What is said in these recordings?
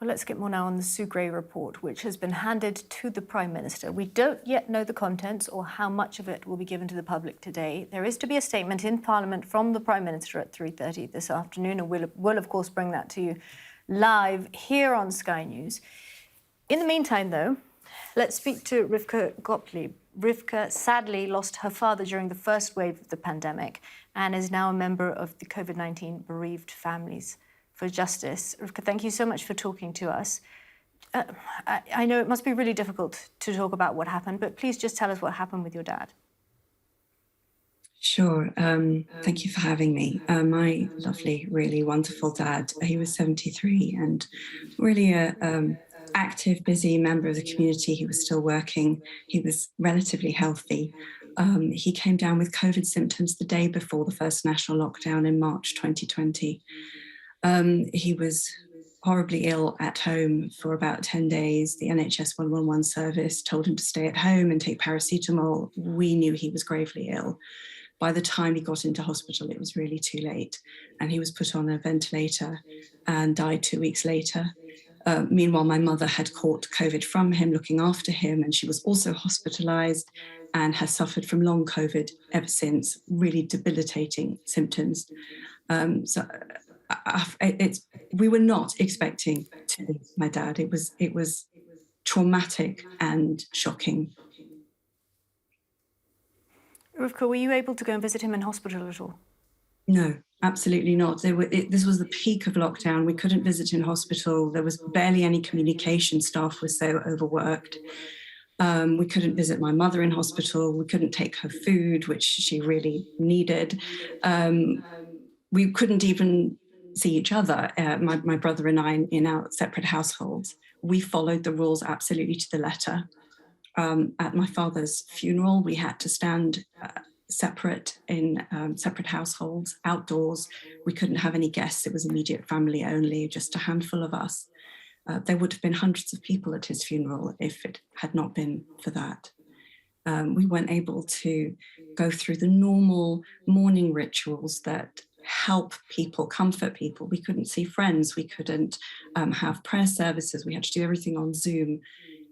Well, let's get more now on the Sue Gray report, which has been handed to the Prime Minister. We don't yet know the contents or how much of it will be given to the public today. There is to be a statement in Parliament from the Prime Minister at 3:30 this afternoon, and we'll of course bring that to you live here on Sky News. In the meantime, though, let's speak to Rivka Gottlieb. Rivka sadly lost her father during the first wave of the pandemic and is now a member of the COVID-19 bereaved families for justice. Rivka, thank you so much for talking to us. I know it must be really difficult to talk about what happened, but please just tell us what happened with your dad. Sure. Thank you for having me. My lovely, really wonderful dad, he was 73 and really a active, busy member of the community. He was still working. He was relatively healthy. He came down with COVID symptoms the day before the first national lockdown in March 2020. He was horribly ill at home for about 10 days. The NHS 111 service told him to stay at home and take paracetamol. We knew he was gravely ill. By the time he got into hospital, it was really too late. And he was put on a ventilator and died 2 weeks later. Meanwhile, my mother had caught COVID from him, looking after him, and she was also hospitalized and has suffered from long COVID ever since, really debilitating symptoms. We were not expecting to lose my dad. It was traumatic and shocking. Rivka, were you able to go and visit him in hospital at all? No, absolutely not. This was the peak of lockdown. We couldn't visit in hospital. There was barely any communication. Staff were so overworked. We couldn't visit my mother in hospital. We couldn't take her food, which she really needed. We couldn't even see each other, my brother and I, in our separate households. We followed the rules absolutely to the letter. At my father's funeral, we had to stand separate in separate households, outdoors. We couldn't have any guests. It was immediate family only, just a handful of us. There would have been hundreds of people at his funeral if it had not been for that. We weren't able to go through the normal mourning rituals that help people, comfort people. We couldn't see friends. We couldn't have prayer services. We had to do everything on Zoom.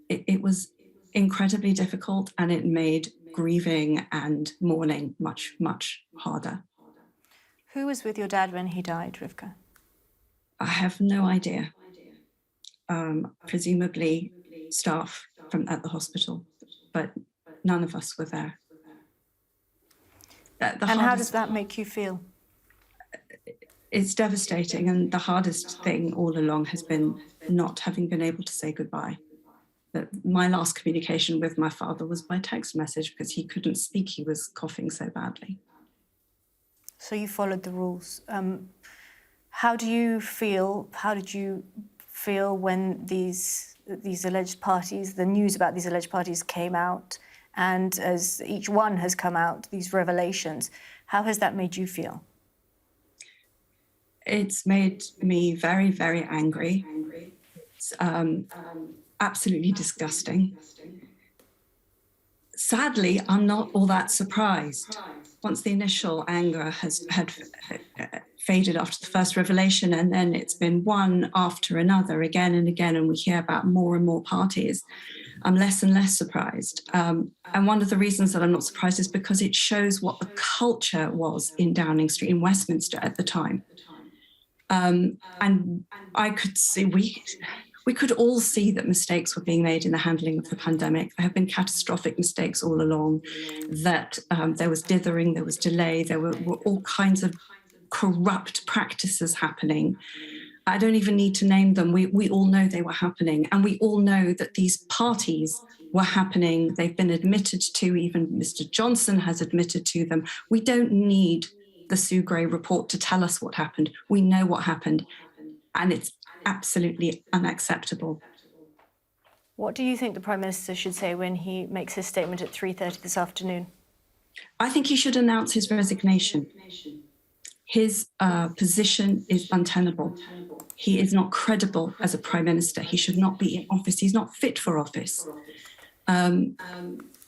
It was incredibly difficult, and it made grieving and mourning much, much harder. Who was with your dad when he died, Rivka? I have no idea. Presumably staff at the hospital, but none of us were there. And how does that make you feel? It's devastating, and the hardest thing all along has been not having been able to say goodbye. My last communication with my father was by text message because he couldn't speak. He was coughing so badly. So you followed the rules. How do you feel? How did you feel when these alleged parties, the news about these alleged parties came out, and as each one has come out, these revelations, how has that made you feel? It's made me very, very angry. It's absolutely disgusting. Sadly, I'm not all that surprised. Once the initial anger had faded after the first revelation, and then it's been one after another again and again, and we hear about more and more parties, I'm less and less surprised. And one of the reasons that I'm not surprised is because it shows what the culture was in Downing Street, in Westminster at the time. And I could see, we could all see that mistakes were being made in the handling of the pandemic. There have been catastrophic mistakes all along, that there was dithering, there was delay, there were all kinds of corrupt practices happening. I don't even need to name them. We all know they were happening, and we all know that these parties were happening. They've been admitted to, even Mr. Johnson has admitted to them. We don't need the Sue Gray report to tell us what happened. We know what happened, and it's absolutely unacceptable. What do you think the Prime Minister should say when he makes his statement at 3:30 this afternoon? I think he should announce his resignation. His position is untenable. He is not credible as a Prime Minister. He should not be in office. He's not fit for office.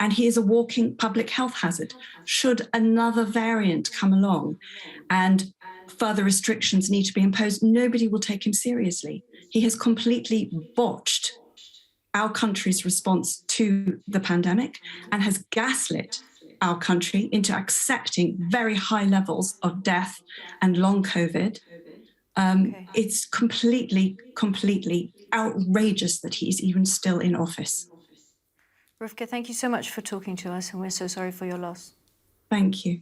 And he is a walking public health hazard. Should another variant come along and further restrictions need to be imposed, nobody will take him seriously. He has completely botched our country's response to the pandemic and has gaslit our country into accepting very high levels of death and long COVID. It's completely outrageous that he's even still in office. Rivka, thank you so much for talking to us, and we're so sorry for your loss. Thank you.